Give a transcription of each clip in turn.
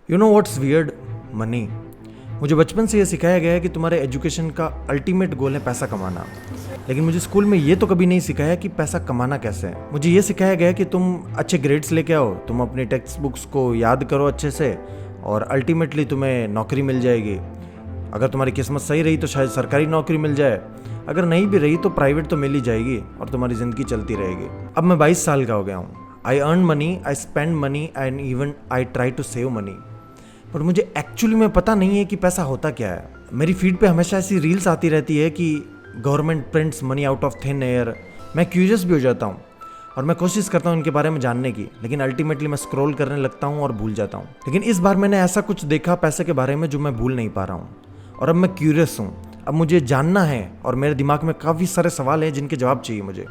You know what's weird? Money. मुझे बचपन से ये सिखाया गया है कि तुम्हारे एजुकेशन का अल्टीमेट गोल है पैसा कमाना, लेकिन मुझे स्कूल में ये तो कभी नहीं सिखाया कि पैसा कमाना कैसे है। मुझे ये सिखाया गया कि तुम अच्छे ग्रेड्स लेके आओ, तुम अपनी टेक्स्ट बुक्स को याद करो अच्छे से और अल्टीमेटली तुम्हें नौकरी मिल जाएगी। अगर तुम्हारी किस्मत सही रही तो शायद सरकारी नौकरी मिल जाए, अगर नहीं भी रही तो प्राइवेट तो मिल ही जाएगी और तुम्हारी ज़िंदगी चलती रहेगी। अब मैं 22 साल का हो गया हूँ। I earn money, I spend money and even I try to save money, पर मुझे एक्चुअली में पता नहीं है कि पैसा होता क्या है। मेरी फीड पे हमेशा ऐसी रील्स आती रहती है कि government prints money out of thin air. मैं क्यूरियस भी हो जाता हूँ और मैं कोशिश करता हूँ इनके बारे में जानने की, लेकिन अल्टीमेटली मैं स्क्रॉल करने लगता हूँ और भूल जाता हूँ। लेकिन इस बार मैंने ऐसा कुछ देखा पैसे के बारे में जो मैं भूल नहीं पा रहा हूँ, और अब मैं क्यूरियस हूँ। अब मुझे जानना है और मेरे दिमाग में काफ़ी सारे सवाल हैं जिनके जवाब चाहिए मुझे।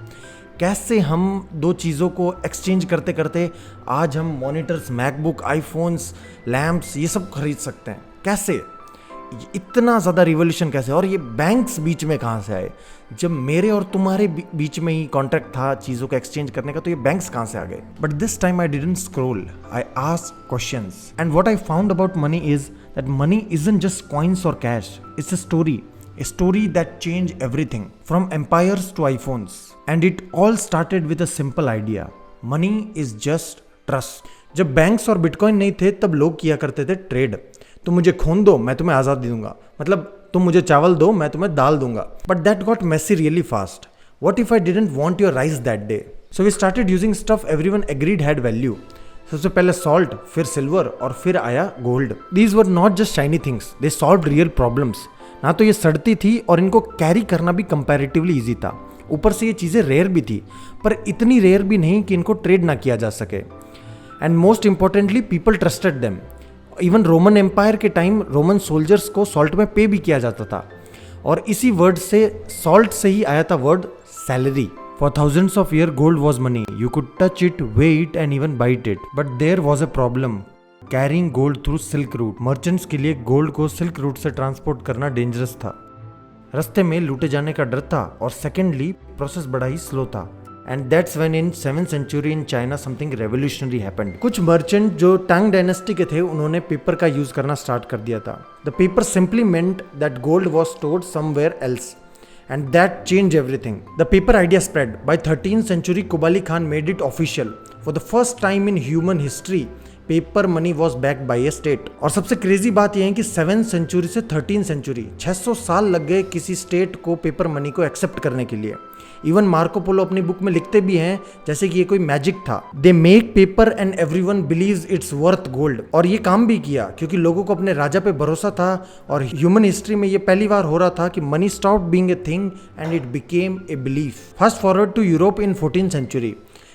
कैसे हम दो चीज़ों को एक्सचेंज करते करते आज हम मॉनिटर्स, मैकबुक, आईफोन्स, लैम्प्स ये सब खरीद सकते हैं? कैसे इतना ज़्यादा रिवॉल्यूशन कैसे? और ये बैंक्स बीच में कहाँ से आए? जब मेरे और तुम्हारे बीच में ही कॉन्ट्रैक्ट था चीज़ों को एक्सचेंज करने का, तो ये बैंक्स कहाँ से आ गए? But this time I didn't scroll, I asked questions, and what I found about money is that money isn't just coins और cash, it's a story. A story that changed everything, from empires to iPhones. And it all started with a simple idea. Money is just trust. जब banks और bitcoin नहीं थे तब लोग किया करते थे ट्रेड। तुम मुझे खून दो, मैं तुम्हें आज़ादी दूंगा, मतलब तुम मुझे चावल दो, मैं तुम्हें दाल दूंगा। But that got messy really fast. What if I didn't want your rice that day? So we started using stuff everyone agreed had value. सबसे पहले सॉल्ट, फिर सिल्वर और फिर आया gold. These were not just shiny things, they solved real problems. ना तो ये सड़ती थी और इनको कैरी करना भी कंपैरेटिवली इजी था, ऊपर से ये चीज़ें रेयर भी थी, पर इतनी रेयर भी नहीं कि इनको ट्रेड ना किया जा सके. And most importantly people trusted them. Even Roman empire के टाइम रोमन सोल्जर्स को सॉल्ट में पे भी किया जाता था, और इसी वर्ड से, सॉल्ट से ही आया था word salary. For thousands of years gold was money. You could touch it, weigh it and even bite it. But there was a problem. Carrying gold through silk route. Merchants के लिए gold को silk route से transport करना dangerous था. रास्ते में लूटे जाने का डर था, और सेकेंडली प्रोसेस बड़ा ही स्लो था. And that's when in 7th century in China something revolutionary happened. कुछ मर्चेंट जो टांग डायनेस्टी के थे उन्होंने पेपर का यूज करना स्टार्ट कर दिया था. The paper simply meant that gold was stored somewhere else, and that changed everything. The paper idea spread. By 13th century, Kubali Khan made it official. For the first time in human history, paper money was backed by A state. और सबसे crazy बात यह है कि 7th century से 13th century 600 साल लग गए किसी स्टेट को पेपर मनी को एक्सेप्ट करने के लिए. इवन मार्को पोलो अपनी बुक में लिखते भी हैं जैसे कि ये कोई मैजिक था. They make paper and everyone believes it's worth gold. और ये काम भी किया क्योंकि लोगों को अपने राजा पे भरोसा था, और ह्यूमन हिस्ट्री में ये पहली बार हो रहा था कि money stopped being a thing and it became a belief. Fast forward to Europe in 14th century.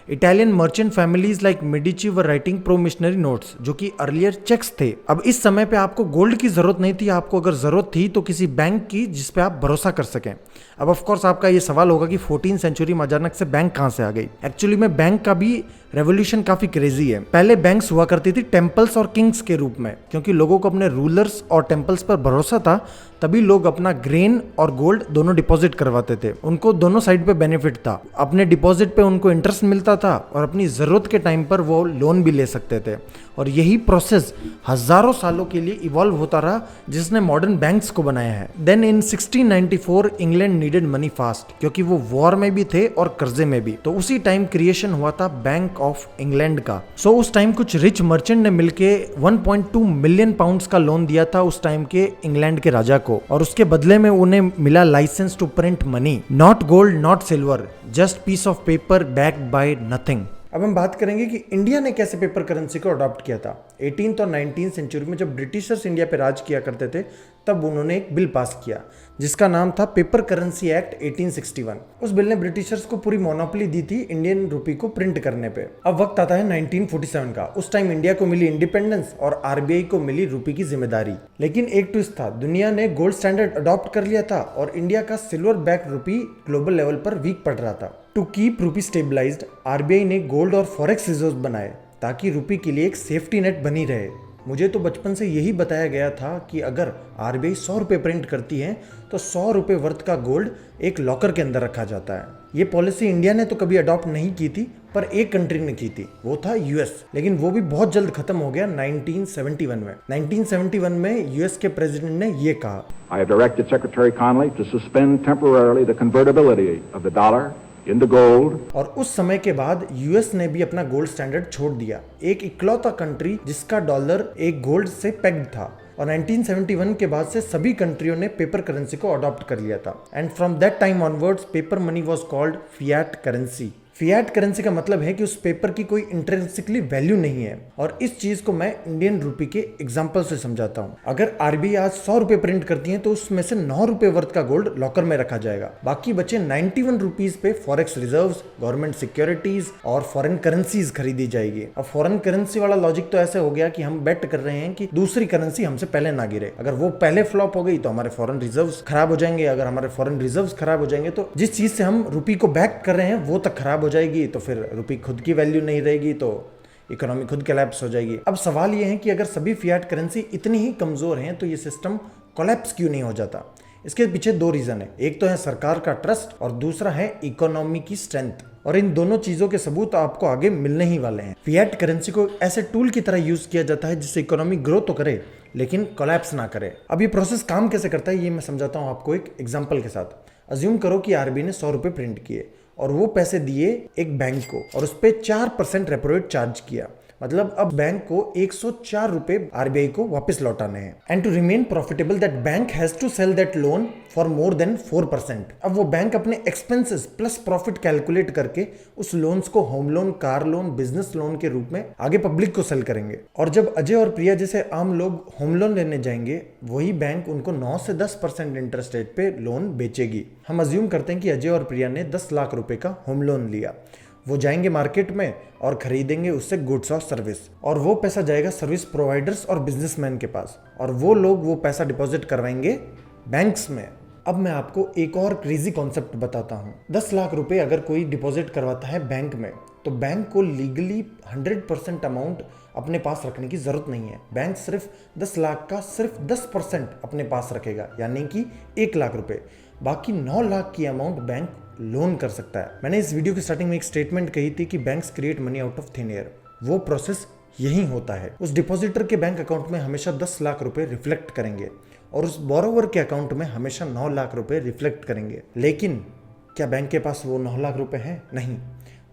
Italian merchant families like Medici were writing promissory notes, जो कि अर्लियर चेक्स थे. अब इस समय पे आपको गोल्ड की जरूरत नहीं थी, आपको अगर जरूरत थी तो किसी बैंक की जिस पे आप भरोसा कर सकें. अब ऑफ कोर्स आपका ये सवाल होगा कि 14th century में अचानक से बैंक कहाँ से आ गई. एक्चुअली में बैंक का भी रेवोल्यूशन काफी क्रेजी है. पहले बैंक्स हुआ करती थी टेम्पल्स और किंग्स के रूप में, क्योंकि लोगों को अपने रूलर्स और टेम्पल्स पर भरोसा था, तभी लोग अपना ग्रेन और गोल्ड दोनों डिपॉजिट करवाते थे. उनको दोनों साइड पे बेनिफिट था. अपने डिपॉजिट पे उनको इंटरेस्ट मिलता था और अपनी जरूरत के टाइम पर वो लोन भी ले सकते थे. और यही प्रोसेस हजारों सालों के लिए इवॉल्व होता रहा, जिसने मॉडर्न बैंक्स को बनाया है. Then in 1694 England needed money fast, क्योंकि वो वॉर में भी थे और कर्जे में भी. तो उसी टाइम क्रिएशन हुआ था बैंक ऑफ इंग्लैंड का. सो उस टाइम कुछ रिच मर्चेंट ने मिलके 1.2 मिलियन पाउंड्स का लोन दिया था उस टाइम के इंग्लैंड के राजा को, और उसके बदले में उन्हें मिला licence to print money. Not gold, not silver, just piece of paper backed by nothing. अब हम बात करेंगे कि इंडिया ने कैसे पेपर करेंसी को अडॉप्ट किया था. 18th और 19th century में जब ब्रिटिशर्स इंडिया पे राज किया करते थे, तब उन्होंने एक बिल पास किया जिसका नाम था पेपर करेंसी एक्ट 1861. उस बिल ने ब्रिटिशर्स को पूरी मोनोपोली दी थी इंडियन रुपी को प्रिंट करने पे. अब वक्त आता है 1947 का. उस टाइम इंडिया को मिली इंडिपेंडेंस और आरबीआई को मिली रुपी की जिम्मेदारी. लेकिन एक ट्विस्ट था, दुनिया ने गोल्ड स्टैंडर्ड अडॉप्ट कर लिया था और इंडिया का silver back rupee global level पर वीक पड़ रहा था. To keep rupee stabilised, RBI ने गोल्ड और फॉरेक्स रिजर्व बनाए ताकि रुपी के लिए एक सेफ्टी नेट बनी रहे. मुझे तो बचपन से यही बताया गया था कि अगर आरबीआई 100 रुपये प्रिंट करती है तो 100 रुपये वर्थ का गोल्ड एक लॉकर के अंदर रखा जाता है। ये पॉलिसी इंडिया ने तो कभी अडॉप्ट नहीं की थी, पर एक कंट्री ने की थी, वो था यूएस। लेकिन वो भी बहुत जल्द खत्म हो गया 1971 में। 1971 में यूएस के प्रेसिडेंट ने ये कहा, I have directed Secretary Connally to suspend temporarily the convertibility of the dollar into gold. और उस समय के बाद यूएस ने भी अपना गोल्ड स्टैंडर्ड छोड़ दिया, एक इकलौता कंट्री जिसका डॉलर एक गोल्ड से पेग्ड था। और 1971 के बाद से सभी कंट्रियों ने पेपर करेंसी को अडॉप्ट कर लिया था। And from that time onwards paper money was called fiat currency. Fiat currency का मतलब है कि उस पेपर की कोई इंट्रिंसिकली वैल्यू नहीं है। और इस चीज को मैं इंडियन रुपी के एग्जांपल से समझाता हूँ। अगर आरबीआई आज 100 रुपए प्रिंट करती है तो उसमें से 9 रुपए वर्थ का गोल्ड लॉकर में रखा जाएगा, बाकी बचे 91 रुपीज पे फॉरेक्स रिजर्व्स, गवर्नमेंट सिक्योरिटीज और फॉरेन करेंसीज खरीदी जाएगी। अब फॉरेन करेंसी वाला लॉजिक तो ऐसे हो गया कि हम बेट कर रहे हैं कि दूसरी करेंसी हमसे पहले ना गिरे। अगर वो पहले फ्लॉप हो गई तो हमारे फॉरेन रिजर्व्स खराब हो जाएंगे। अगर हमारे फॉरेन रिजर्व्स खराब हो जाएंगे तो जिस चीज से हम रुपी को बैक कर रहे हैं वो तक खराब हो जाएगी, तो फिर रुपी खुद की वैल्यू नहीं रहेगी, तो इकोनॉमी खुद कोलैप्स हो जाएगी। अब सवाल यह है कि अगर सभी फिएट करेंसी इतनी ही कमजोर हैं तो ये सिस्टम कोलैप्स क्यों नहीं हो जाता? इसके पीछे दो रीजन है, एक तो है सरकार का ट्रस्ट और दूसरा है इकोनॉमी की स्ट्रेंथ। और इन दोनों चीजों के सबूत आपको आगे मिलने ही वाले हैं। फिएट करेंसी को ऐसे टूल की तरह यूज किया जाता है जिससे इकोनॉमी ग्रो तो करे लेकिन कोलैप्स ना करे। अब ये प्रोसेस काम कैसे करता है ये मैं समझाता हूँ आपको एक एग्जांपल के साथ। अज्यूम करो कि आरबीआई ने 100 रुपए प्रिंट किए और वो पैसे दिए एक बैंक को और उस पर 4% रेपो रेट चार्ज किया। मतलब अब बैंक को 104 रुपए आरबीआई को वापस लौटाने हैं। And to remain profitable that bank has to sell that loan for more than 4%। अब वो बैंक अपने एक्सपेंसेस प्लस प्रॉफिट कैलकुलेट करके उस लोन्स को home loan, car loan, business loan के रूप में आगे पब्लिक को सेल करेंगे। और जब अजय और प्रिया जैसे आम लोग होम लोन लेने जाएंगे वही बैंक उनको 9 से 10% इंटरेस्ट रेट पे लोन बेचेगी। हम अज्यूम करते हैं कि अजय और प्रिया ने 10 लाख रुपए का होम लोन लिया। वो जाएंगे मार्केट में और खरीदेंगे उससे गुड्स और सर्विस, और वो पैसा जाएगा सर्विस प्रोवाइडर्स और बिजनेसमैन के पास, और वो लोग वो पैसा डिपॉजिट करवाएंगे बैंक्स में। अब मैं आपको एक और क्रेजी कॉन्सेप्ट बताता हूँ। 10 लाख रुपए अगर कोई डिपॉजिट करवाता है बैंक में तो बैंक को लीगली 100% अमाउंट अपने पास रखने की जरूरत नहीं है। बैंक सिर्फ 10 लाख का सिर्फ 10% अपने पास रखेगा, यानी कि 1 लाख रुपए। बाकी 9 लाख की अमाउंट बैंक लोन कर सकता है। मैंने इस वीडियो की स्टार्टिंग में एक स्टेटमेंट कही थी कि banks create money out of thin air. वो प्रोसेस यही होता है। उस डिपॉजिटर के बैंक अकाउंट में हमेशा 10 लाख रुपए रिफ्लेक्ट करेंगे और उस बोरोवर के अकाउंट में हमेशा 9 लाख रुपए रिफ्लेक्ट करेंगे। लेकिन क्या बैंक के पास वो 9 लाख रुपए हैं? नहीं,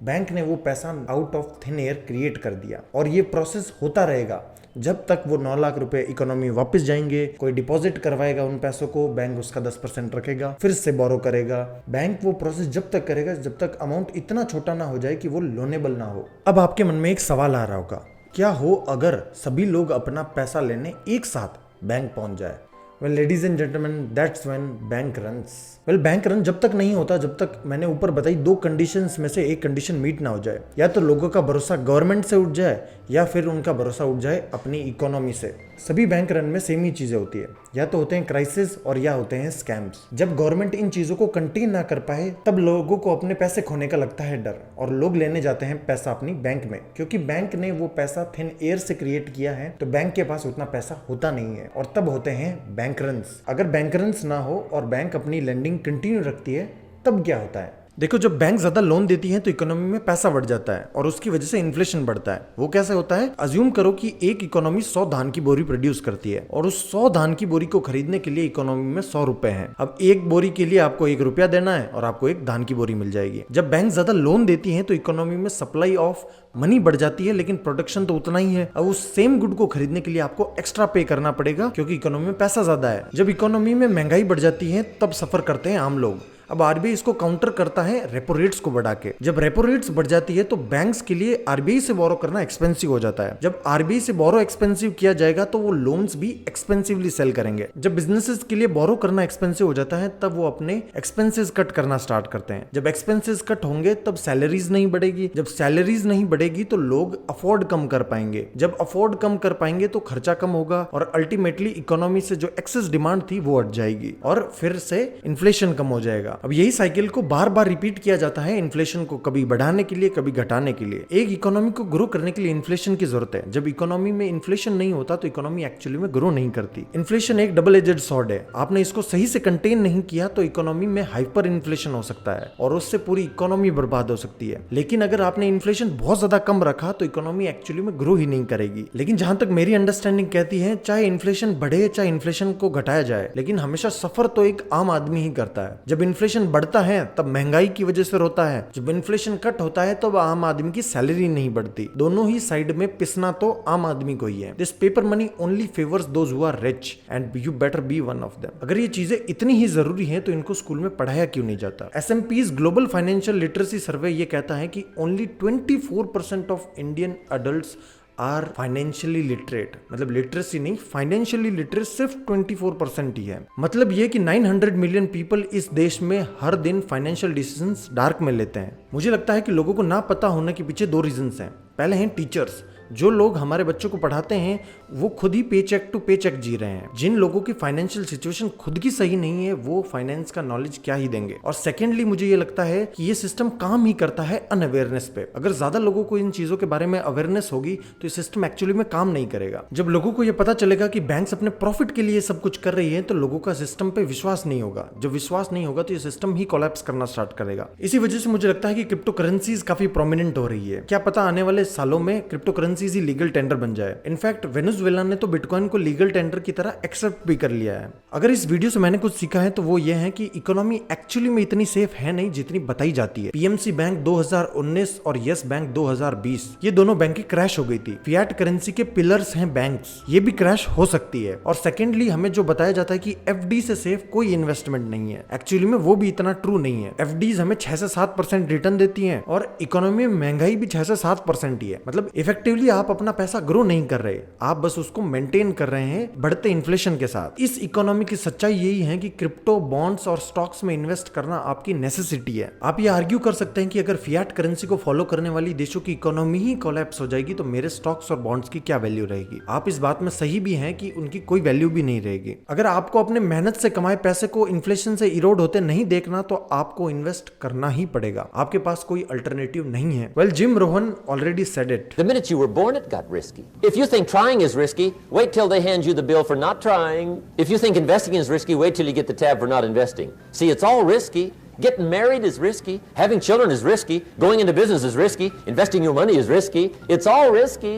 बैंक ने वो पैसा out of thin air create कर दिया और ये प्रोसेस होता रहेगा जब तक वो 9 लाख रुपए इकोनॉमी वापस जाएंगे। कोई डिपॉजिट करवाएगा उन पैसों को, बैंक उसका 10% रखेगा, फिर से बोरो करेगा। बैंक वो प्रोसेस जब तक करेगा जब तक अमाउंट इतना छोटा ना हो जाए कि वो लोनेबल ना हो। अब आपके मन में एक सवाल आ रहा होगा, क्या हो अगर सभी लोग अपना पैसा लेने एक साथ बैंक पहुंच जाए? Well ladies and gentleman, that's when bank runs. Well bank run जब तक नहीं होता जब तक मैंने ऊपर बताई 2 कंडीशंस में से एक कंडीशन मीट ना हो जाए। या तो लोगों का भरोसा गवर्नमेंट से उठ जाए या फिर उनका भरोसा उठ जाए अपनी इकोनॉमी से। सभी बैंक रन में सेम ही चीजें होती है, या तो होते हैं क्राइसिस और या होते हैं स्कैम्स। जब गवर्नमेंट इन चीजों को कंटेन ना कर पाए तब लोगों को अपने पैसे खोने का लगता है डर, और लोग लेने जाते हैं पैसा अपनी बैंक में, क्योंकि बैंक ने वो पैसा थिन एयर से क्रिएट किया है तो बैंक के पास उतना पैसा होता नहीं है, और तब होते हैं बैंक रन्स। अगर बैंक रन्स ना हो और बैंक अपनी लेंडिंग कंटिन्यू रखती है तब क्या होता है? देखो, जब बैंक ज्यादा लोन देती है तो इकोनॉमी में पैसा बढ़ जाता है और उसकी वजह से इन्फ्लेशन बढ़ता है। वो कैसे होता है? अज्यूम करो कि एक इकोनॉमी 100 धान की बोरी प्रोड्यूस करती है और उस 100 धान की बोरी को खरीदने के लिए इकोनॉमी में 100 रुपए हैं। अब एक बोरी के लिए आपको 1 रुपया देना है और आपको 1 धान की बोरी मिल जाएगी। जब बैंक ज्यादा लोन देती है तो इकोनॉमी में सप्लाई ऑफ मनी बढ़ जाती है लेकिन प्रोडक्शन तो उतना ही है। अब उस सेम गुड को खरीदने के लिए आपको एक्स्ट्रा पे करना पड़ेगा क्योंकि इकोनॉमी में पैसा ज्यादा है। जब इकोनॉमी में महंगाई बढ़ जाती है तब सफर करते हैं आम लोग। अब आरबीआई इसको काउंटर करता है रेपो रेट्स को बढ़ा के। जब रेपो रेट्स बढ़ जाती है तो बैंक्स के लिए आरबीआई से बोरो करना एक्सपेंसिव हो जाता है। जब आरबीआई से बोरो एक्सपेंसिव किया जाएगा तो वो लोन्स भी एक्सपेंसिवली सेल करेंगे। जब बिजनेसेस के लिए बोरो करना एक्सपेंसिव हो जाता है तब वो अपने एक्सपेंसेस कट करना स्टार्ट करते हैं। जब एक्सपेंसेस कट होंगे तब सैलरीज नहीं बढ़ेगी। जब सैलरीज नहीं बढ़ेगी तो लोग अफोर्ड कम कर पाएंगे। जब अफोर्ड कम कर पाएंगे तो खर्चा कम होगा और अल्टीमेटली इकोनॉमी से जो एक्सेस डिमांड थी वो हट जाएगी और फिर से इन्फ्लेशन कम हो जाएगा। अब यही साइकिल को बार बार रिपीट किया जाता है इन्फ्लेशन को कभी बढ़ाने के लिए, कभी घटाने के लिए। एक इकोनॉमी को ग्रो करने के लिए इन्फ्लेशन की जरूरत है। जब इकोनॉमी में इन्फ्लेशन नहीं होता तो इकोनॉमी एक्चुअली में ग्रो नहीं करती। इन्फ्लेशन एक डबल एजेड सॉर्ड है। आपने इसको सही से कंटेन नहीं किया तो इकोनॉमी में हाइपर इन्फ्लेशन हो सकता है और उससे पूरी इकोनॉमी बर्बाद हो सकती है। लेकिन अगर आपने इन्फ्लेशन बहुत ज्यादा कम रखा तो इकोनॉमी एक्चुअली में ग्रो ही नहीं करेगी। लेकिन जहां तक मेरी अंडरस्टैंडिंग कहती है, चाहे इन्फ्लेशन बढ़े चाहे इन्फ्लेशन को घटाया जाए, लेकिन हमेशा सफर तो एक आम आदमी ही करता है। जब इन्फ्लेशन बढ़ता है तब महंगाई की वजह से रोता है, जब इन्फ्लेशन कट होता है तब आम आदमी की सैलरी नहीं बढ़ती। दोनों ही साइड में पिसना तो आम आदमी को ही है। This paper money only favours those who are rich and you better be one of them. अगर ये चीजें इतनी ही जरूरी हैं तो इनको स्कूल में पढ़ाया क्यों नहीं जाता? SMP's global financial literacy survey ये कहता है कि only 24% of Indian adults are financially literate. मतलब लिटरेसी नहीं, फाइनेंशियली लिटरेट सिर्फ 24% ही है। मतलब ये कि 900 मिलियन पीपल इस देश में हर दिन फाइनेंशियल डिसीजंस डार्क में लेते हैं। मुझे लगता है कि लोगों को ना पता होने के पीछे दो रीजंस हैं। पहले हैं टीचर्स। जो लोग हमारे बच्चों को पढ़ाते हैं वो खुद ही पे चेक टू पे चेक जी रहे हैं। जिन लोगों की फाइनेंशियल सिचुएशन खुद की सही नहीं है वो फाइनेंस का नॉलेज क्या ही देंगे। और सेकेंडली मुझे ये लगता है कि ये सिस्टम काम ही करता है अनअवेयरनेस पे। अगर ज्यादा लोगों को इन चीजों के बारे में अवेयरनेस होगी तो ये सिस्टम एक्चुअली में काम नहीं करेगा। जब लोगों को ये पता चलेगा कि बैंक्स अपने प्रॉफिट के लिए सब कुछ कर रही है तो लोगों का सिस्टम पे विश्वास नहीं होगा। जब विश्वास नहीं होगा तो ये सिस्टम ही कोलैप्स करना स्टार्ट करेगा। इसी वजह से मुझे लगता है कि क्रिप्टो करेंसीज काफी प्रोमिनेंट हो रही है। क्या पता आने वाले सालों में क्रिप्टो करेंसीज ही लीगल टेंडर बन जाए। इनफैक्ट वेनेजुएला ने तो बिटकॉइन को लीगल टेंडर की तरह एक्सेप्ट भी कर लिया है। अगर इस वीडियो से मैंने कुछ सीखा है तो वो ये है कि इकोनॉमी एक्चुअली में इतनी सेफ है नहीं जितनी बताई जाती है। पीएमसी बैंक 2019 और यस बैंक 2020 ये दोनों बैंकें क्रैश हो गई थी। फिएट करेंसी के पिलर्स हैं बैंक्स, ये भी क्रैश हो सकती है। और सेकेंडली हमें जो बताया जाता है कि एफडी से सेफ कोई इन्वेस्टमेंट नहीं है, एक्चुअली में वो भी इतना ट्रू नहीं है। एफडीज हमें 6 से 7% रिटर्न देती हैं और इकोनॉमी में महंगाई भी 6 से 7% ही है। मतलब इफेक्टिवली आप अपना पैसा ग्रो नहीं कर रहे, आप बस उसको मेंटेन कर रहे हैं बढ़ते इन्फ्लेशन के साथ। इस इकोनॉमी की सच्चाई यही है कि क्रिप्टो, बॉन्ड्स और स्टॉक्स में इन्वेस्ट करना आपकी नेसेसिटी है। आप ये आर्ग्यू कर सकते हैं कि अगर फिएट करेंसी को फॉलो करने वाली देशों की इकोनॉमी ही कोलैप्स हो जाएगी तो मेरे स्टॉक्स और बॉन्ड्स की क्या वैल्यू रहेगी। आप इस बात में सही भी हैं कि उनकी कोई वैल्यू भी नहीं रहेगी। अगर आपको अपने मेहनत से कमाए पैसे को इन्फ्लेशन से इरोड होते नहीं देखना तो आपको इन्वेस्ट करना ही पड़ेगा। आपके पास कोई अल्टरनेटिव नहीं है। Well, gym Rohan already said it. The minute you were born, it got risky. If you think trying is risky, wait till they hand you the bill for not trying. If you think investing is risky, wait till you get the tab for not investing. See, it's all risky. Getting married is risky. Having children is risky. Going into business is risky. Investing your money is risky. It's all risky.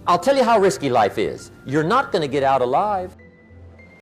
I'll tell you how risky life is. You're not going to get out alive.